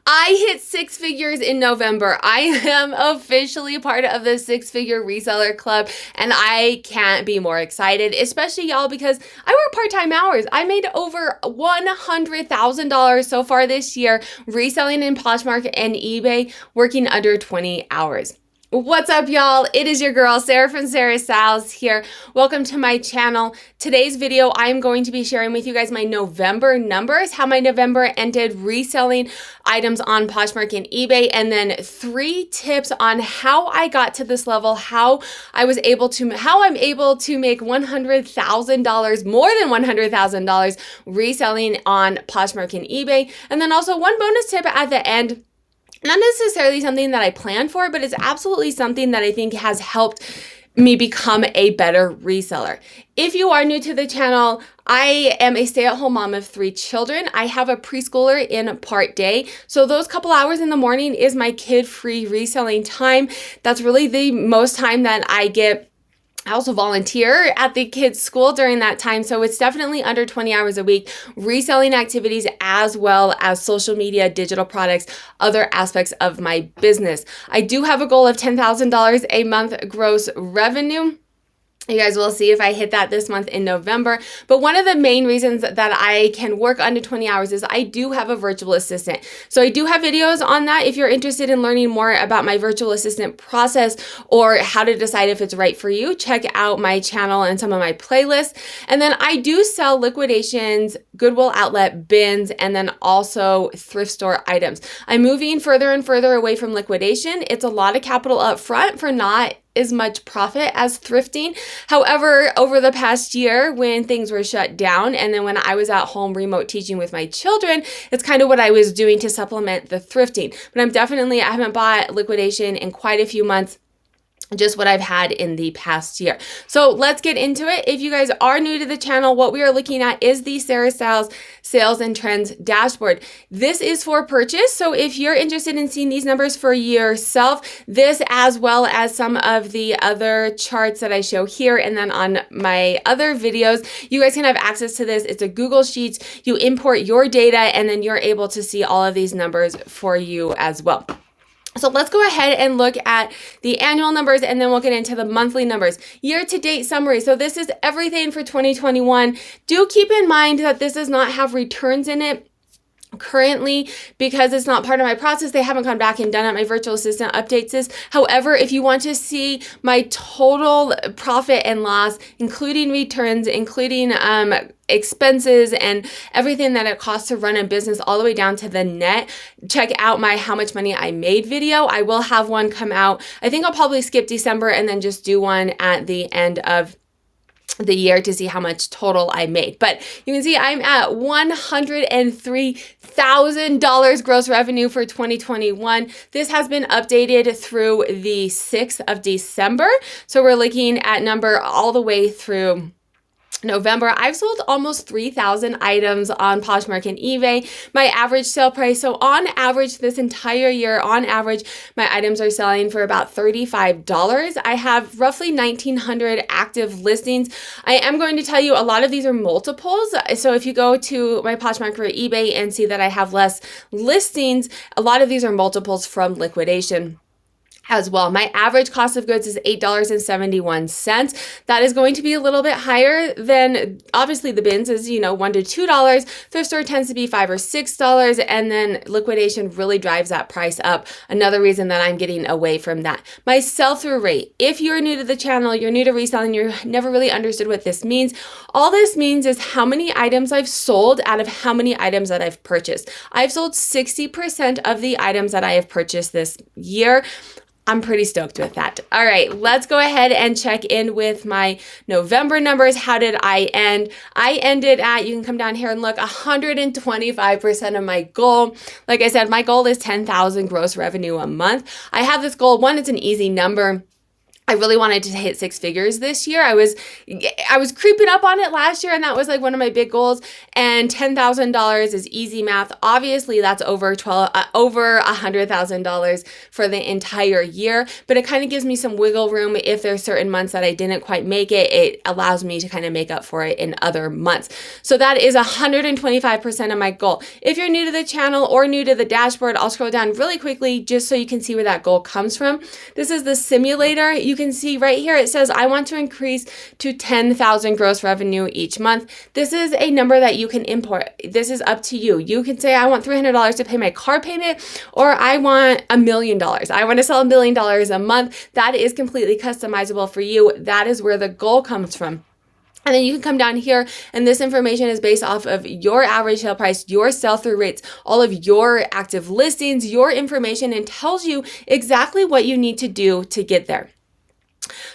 I hit six figures in November. I am officially part of the six-figure reseller club, and I can't be more excited, especially y'all, because I work part-time hours. I made over $100,000 so far this year reselling in Poshmark and eBay, working under 20 hours. What's up, y'all? It is your girl, Sarah from Sarah's Styles here. Welcome to my channel. Today's video, I'm going to be sharing with you guys my November numbers, how my November ended reselling items on Poshmark and eBay, and then 3 tips on how I got to this level, how I'm able to make $100,000, more than $100,000 reselling on Poshmark and eBay. And then also one bonus tip at the end. Not necessarily something that I planned for, but it's absolutely something that I think has helped me become a better reseller. If you are new to the channel, I am a stay-at-home mom of 3 children. I have a preschooler in part day. So those couple hours in the morning is my kid-free reselling time. That's really the most time that I get. I also volunteer at the kids' school during that time, so it's definitely under 20 hours a week, reselling activities as well as social media, digital products, other aspects of my business. I do have a goal of $10,000 a month gross revenue. You guys will see if I hit that this month in November. But one of the main reasons that I can work under 20 hours is I do have a virtual assistant. So I do have videos on that if you're interested in learning more about my virtual assistant process or how to decide if it's right for you. Check out my channel and some of my playlists. And then I do sell liquidations, Goodwill outlet bins, and then also thrift store items. I'm moving further and further away from liquidation. It's a lot of capital up front for not as much profit as thrifting. However, over the past year when things were shut down and then when I was at home remote teaching with my children, it's kind of what I was doing to supplement the thrifting. But I haven't bought liquidation in quite a few months. Just what I've had in the past year. So let's get into it. If you guys are new to the channel, what we are looking at is the Sarah Styles Sales and Trends Dashboard. This is for purchase. So if you're interested in seeing these numbers for yourself, this as well as some of the other charts that I show here and then on my other videos, you guys can have access to this. It's a Google Sheets. You import your data and then you're able to see all of these numbers for you as well. So let's go ahead and look at the annual numbers and then we'll get into the monthly numbers. Year-to-date summary. So this is everything for 2021. Do keep in mind that this does not have returns in it currently because it's not part of my process. They haven't gone back and done it. My virtual assistant updates this. However, if you want to see my total profit and loss, including returns, including expenses and everything that it costs to run a business all the way down to the net, check out my how much money I made video. I will have one come out. I think I'll probably skip December and then just do one at the end of the year to see how much total I made. But you can see I'm at $103,000 gross revenue for 2021. This has been updated through the 6th of December. So we're looking at number all the way through November. I've sold almost 3,000 items on Poshmark and eBay. My average sale price, so on average this entire year, on average, my items are selling for about $35. I have roughly 1,900 active listings. I am going to tell you a lot of these are multiples. So if you go to my Poshmark or eBay and see that I have less listings, a lot of these are multiples from liquidation as well. My average cost of goods is $8.71. That is going to be a little bit higher than, obviously the bins is, $1 to $2. Thrift store tends to be $5 or $6, and then liquidation really drives that price up. Another reason that I'm getting away from that. My sell-through rate. If you're new to the channel, you're new to reselling, you've never really understood what this means. All this means is how many items I've sold out of how many items that I've purchased. I've sold 60% of the items that I have purchased this year. I'm pretty stoked with that. All right, let's go ahead and check in with my November numbers. How did I end? I ended at, you can come down here and look, 125% of my goal. Like I said, my goal is 10,000 gross revenue a month. I have this goal. One, it's an easy number. I really wanted to hit 6 figures this year. I was creeping up on it last year, and that was like one of my big goals. And $10,000 is easy math. Obviously, that's over $100,000 for the entire year. But it kind of gives me some wiggle room if there's certain months that I didn't quite make it. It allows me to kind of make up for it in other months. So that is 125% of my goal. If you're new to the channel or new to the dashboard, I'll scroll down really quickly just so you can see where that goal comes from. This is the simulator. You can see right here, it says I want to increase to 10,000 gross revenue each month. This is a number that you can import. This is up to you. You can say I want $300 to pay my car payment, or I want $1 million. I want to sell $1 million a month. That is completely customizable for you. That is where the goal comes from. And then you can come down here, and this information is based off of your average sale price, your sell-through rates, all of your active listings, your information, and tells you exactly what you need to do to get there.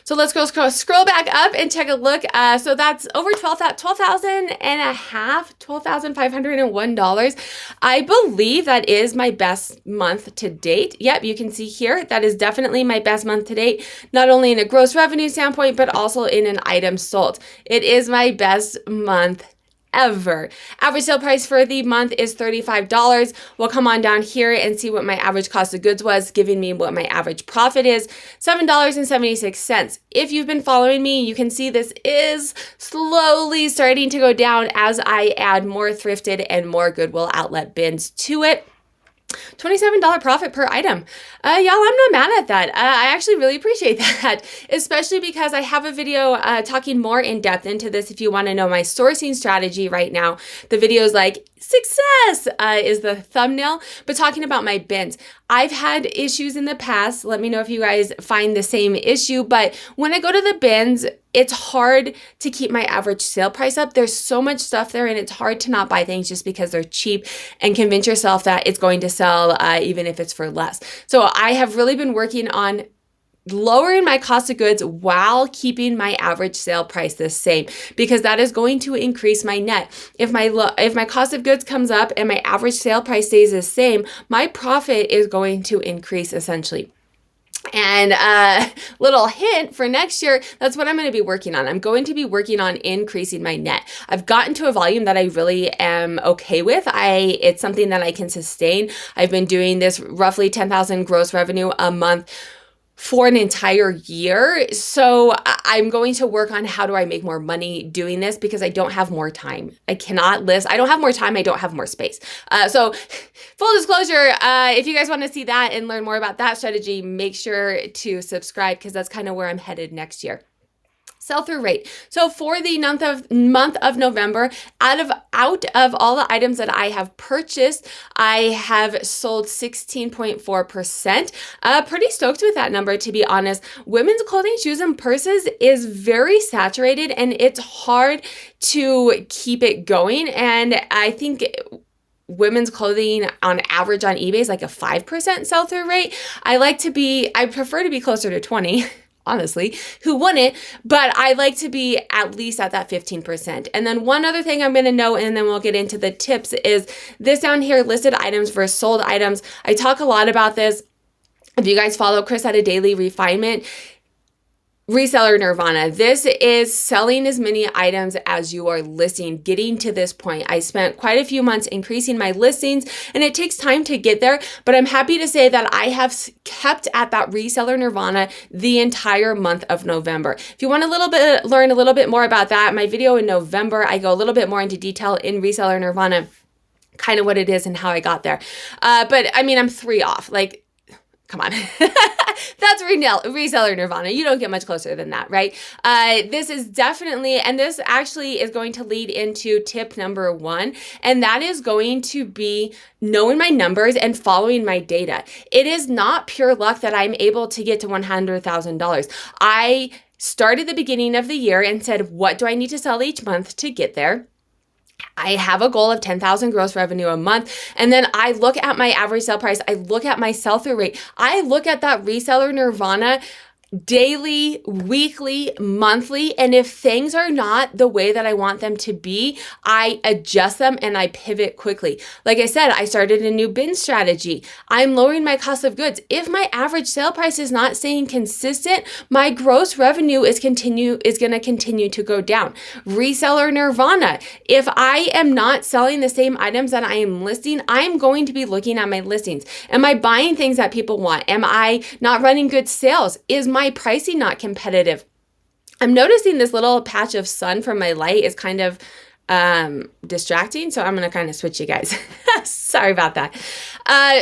So let's go scroll back up and take a look. So that's over $12,501. I believe that is my best month to date. Yep, you can see here, that is definitely my best month to date, not only in a gross revenue standpoint, but also in an item sold. It is my best month ever. Average sale price for the month is $35. We'll come on down here and see what my average cost of goods was, giving me what my average profit is, $7.76. If you've been following me, you can see this is slowly starting to go down as I add more thrifted and more Goodwill outlet bins to it. $27 profit per item. Y'all, I'm not mad at that. I actually really appreciate that, especially because I have a video talking more in depth into this if you want to know my sourcing strategy right now. The video is like, success is the thumbnail, but talking about my bins. I've had issues in the past. Let me know if you guys find the same issue, but when I go to the bins, it's hard to keep my average sale price up. There's so much stuff there, and it's hard to not buy things just because they're cheap and convince yourself that it's going to sell even if it's for less. So I have really been working on lowering my cost of goods while keeping my average sale price the same, because that is going to increase my net. If my cost of goods comes up and my average sale price stays the same, my profit is going to increase essentially. And little hint for next year, that's what I'm going to be working on. I'm going to be working on increasing my net. I've gotten to a volume that I really am okay with. It's something that I can sustain. I've been doing this roughly 10,000 gross revenue a month for an entire year. So I'm going to work on how do I make more money doing this, because I don't have more time. I cannot list. I don't have more time. I don't have more space. So full disclosure, if you guys want to see that and learn more about that strategy, make sure to subscribe, because that's kind of where I'm headed next year. Sell-through rate. So for the month of November, out of all the items that I have purchased, I have sold 16.4%. Pretty stoked with that number, to be honest. Women's clothing, shoes, and purses is very saturated, and it's hard to keep it going. And I think women's clothing on average on eBay is like a 5% sell-through rate. I prefer to be closer to 20. Honestly, who wouldn't? But I like to be at least at that 15%. And then one other thing I'm going to note, and then we'll get into the tips, is this down here, listed items versus sold items. I talk a lot about this. If you guys follow Chris at A Daily Refinement, Reseller Nirvana. This is selling as many items as you are listing, getting to this point. I spent quite a few months increasing my listings, and it takes time to get there, but I'm happy to say that I have kept at that Reseller Nirvana the entire month of November. If you want to learn a little bit more about that, my video in November, I go a little bit more into detail in Reseller Nirvana, kind of what it is and how I got there. But I mean, I'm 3 off. Like, come on. That's reseller Nirvana. You don't get much closer than that, right? This is definitely, and this actually is going to lead into tip number 1, and that is going to be knowing my numbers and following my data. It is not pure luck that I'm able to get to $100,000. I started the beginning of the year and said, what do I need to sell each month to get there? I have a goal of 10,000 gross revenue a month. And then I look at my average sale price. I look at my sell-through rate. I look at that Reseller Nirvana daily, weekly, monthly, and if things are not the way that I want them to be, I adjust them and I pivot quickly. Like I said, I started a new bin strategy. I'm lowering my cost of goods. If my average sale price is not staying consistent, my gross revenue is going to continue to go down. Reseller nirvana. If I am not selling the same items that I am listing, I'm going to be looking at my listings. Am I buying things that people want? Am I not running good sales? Is my pricing not competitive? I'm noticing this little patch of sun from my light is kind of distracting. So I'm going to kind of switch you guys. Sorry about that.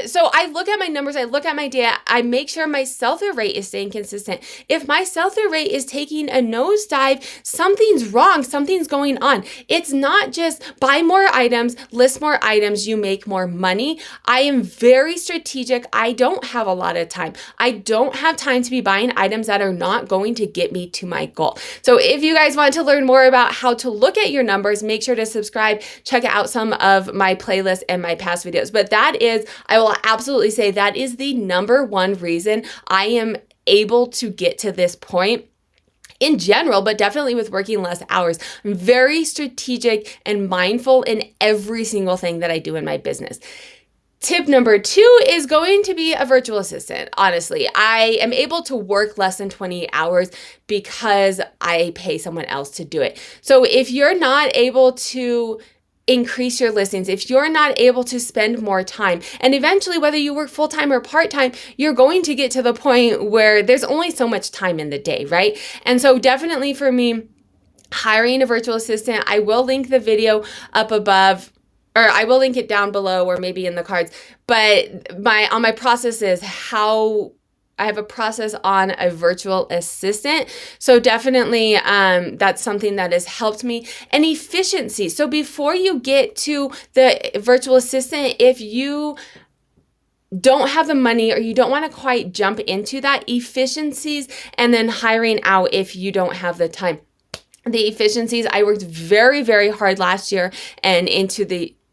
So I look at my numbers, I look at my data, I make sure my sell-through rate is staying consistent. If my sell-through rate is taking a nosedive, something's wrong, something's going on. It's not just buy more items, list more items, you make more money. I am very strategic. I don't have a lot of time. I don't have time to be buying items that are not going to get me to my goal. So if you guys want to learn more about how to look at your numbers, make sure to subscribe, check out some of my playlists and my past videos. But that is, I will absolutely say that is the number one reason I am able to get to this point in general, but definitely with working less hours. I'm very strategic and mindful in every single thing that I do in my business. Tip number 2 is going to be a virtual assistant. Honestly, I am able to work less than 20 hours because I pay someone else to do it. So if you're not able to increase your listings, if you're not able to spend more time, and eventually whether you work full-time or part-time, you're going to get to the point where there's only so much time in the day, right? And so definitely for me, hiring a virtual assistant, I will link the video up above, or I will link it down below or maybe in the cards, but my process is how I have a process on a virtual assistant. So definitely that's something that has helped me. And efficiency. So before you get to the virtual assistant, if you don't have the money or you don't want to quite jump into that, efficiencies, and then hiring out if you don't have the time. The efficiencies, I worked very, very hard last year and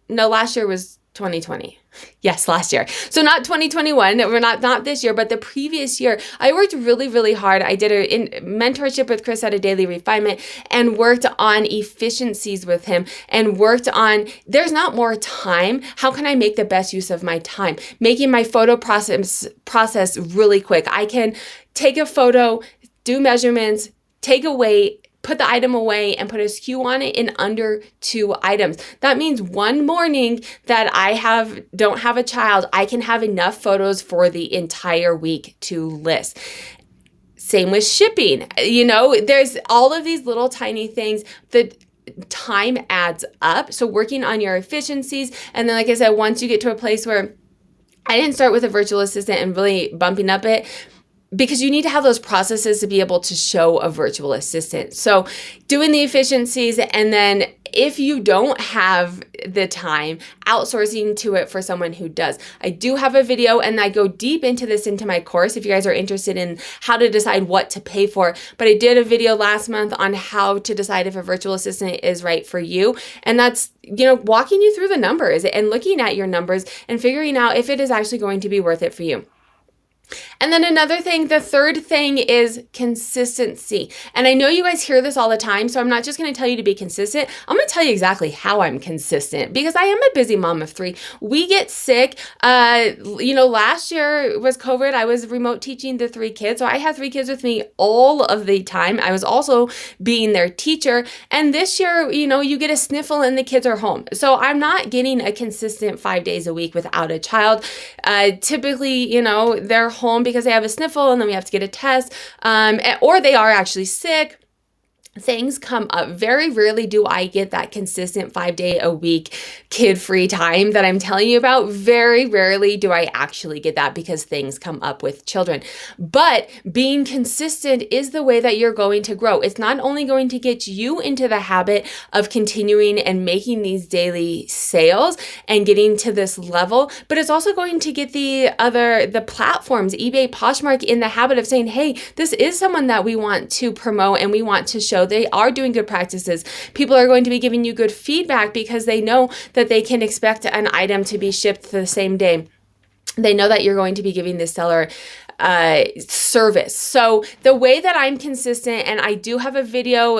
last year was 2020. Yes, last year. So not 2021, we're not this year, but the previous year, I worked really, really hard. I did a mentorship with Chris at a Daily Refinement and worked on efficiencies with him and worked on, there's not more time. How can I make the best use of my time? Making my photo process really quick. I can take a photo, do measurements, take away, put the item away and put a SKU on it in under 2 items. That means one morning that I don't have a child, I can have enough photos for the entire week to list. Same with shipping. There's all of these little tiny things that time adds up. So working on your efficiencies. And then, like I said, once you get to a place where I didn't start with a virtual assistant and really bumping up it, because you need to have those processes to be able to show a virtual assistant. So doing the efficiencies, and then if you don't have the time, outsourcing to it for someone who does. I do have a video and I go deep into this into my course if you guys are interested in how to decide what to pay for. But I did a video last month on how to decide if a virtual assistant is right for you. And that's, walking you through the numbers and looking at your numbers and figuring out if it is actually going to be worth it for you. And then another thing, the third thing is consistency. And I know you guys hear this all the time, so I'm not just going to tell you to be consistent. I'm going to tell you exactly how I'm consistent because I am a busy mom of 3. We get sick. Last year was COVID. I was remote teaching the 3 kids. So I had 3 kids with me all of the time. I was also being their teacher. And this year, you get a sniffle and the kids are home. So I'm not getting a consistent 5 days a week without a child. Typically, they're home because they have a sniffle and then we have to get a test, or they are actually sick. Things come up. Very rarely do I get that consistent 5-day-a-week kid-free time that I'm telling you about. Very rarely do I actually get that because things come up with children. But being consistent is the way that you're going to grow. It's not only going to get you into the habit of continuing and making these daily sales and getting to this level, but it's also going to get the platforms, eBay, Poshmark, in the habit of saying, hey, this is someone that we want to promote and we want to show they are doing good practices. People are going to be giving you good feedback because they know that they can expect an item to be shipped the same day. They know that you're going to be giving the seller service. So the way that I'm consistent, and I do have a video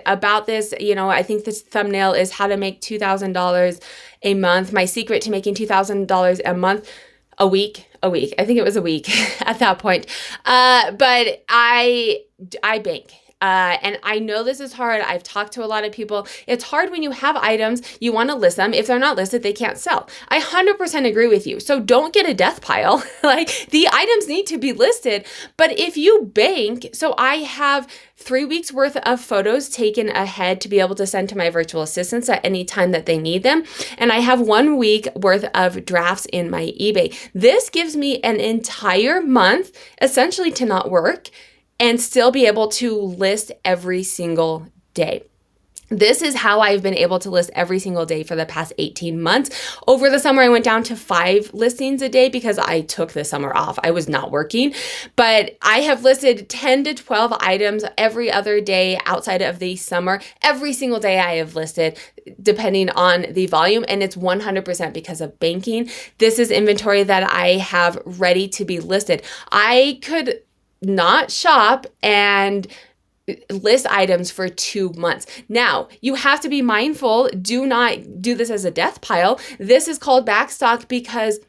about this, I think this thumbnail is how to make $2,000 a month. My secret to making $2,000 a month, a week. I think it was a week at that point. But I bank. And I know this is hard. I've talked to a lot of people. It's hard when you have items, you want to list them. If they're not listed, they can't sell. I 100% agree with you. So don't get a death pile. Like, the items need to be listed. But if you bank, so I have 3 weeks worth of photos taken ahead to be able to send to my virtual assistants at any time that they need them. And I have 1 week worth of drafts in my eBay. This gives me an entire month essentially to not work and still be able to list every single day. This is how I've been able to list every single day for the past 18 months. Over the summer, I went down to 5 listings a day because I took the summer off. I was not working, but I have listed 10 to 12 items every other day outside of the summer. Every single day I have listed, depending on the volume, and it's 100% because of banking. This is inventory that I have ready to be listed. I could not shop and list items for 2 months. Now, you have to be mindful. Do not do this as a death pile. This is called backstock because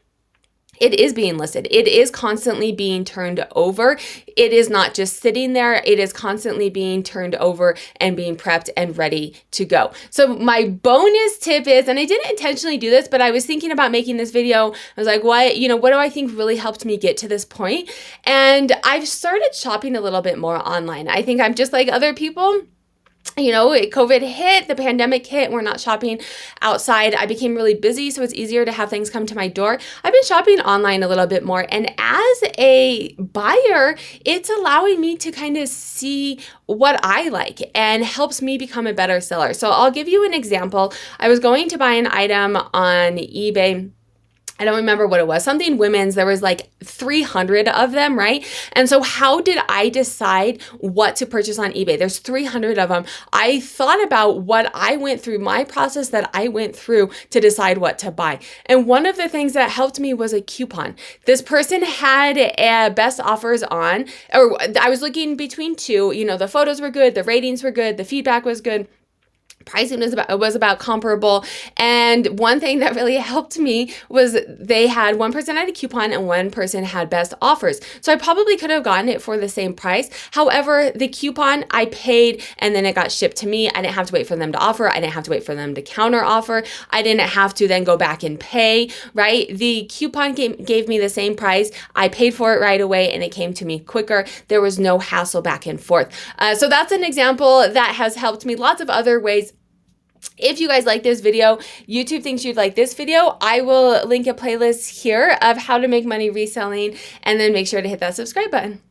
it is being listed. It is constantly being turned over. It is not just sitting there. It is constantly being turned over and being prepped and ready to go. So my bonus tip is, and I didn't intentionally do this, but I was thinking about making this video. I was like, what do I think really helped me get to this point? And I've started shopping a little bit more online. I think I'm just like other people. COVID hit, the pandemic hit, we're not shopping outside. I became really busy, so it's easier to have things come to my door. I've been shopping online a little bit more. And as a buyer, it's allowing me to kind of see what I like and helps me become a better seller. So I'll give you an example. I was going to buy an item on eBay. I don't remember what it was, something women's. There was like 300 of them, right? And so how did I decide what to purchase on eBay? There's 300 of them. I thought about what I went through, my process that I went through to decide what to buy. And one of the things that helped me was a coupon. This person had best offers on, or I was looking between two, the photos were good, the ratings were good, the feedback was good. Pricing was about comparable. And one thing that really helped me was they had one person had a coupon and one person had best offers. So I probably could have gotten it for the same price. However, the coupon I paid and then it got shipped to me. I didn't have to wait for them to offer. I didn't have to wait for them to counter offer. I didn't have to then go back and pay, right? The coupon gave me the same price. I paid for it right away and it came to me quicker. There was no hassle back and forth. So that's an example that has helped me. Lots of other ways. If you guys like this video, YouTube thinks you'd like this video, I will link a playlist here of how to make money reselling, and then make sure to hit that subscribe button.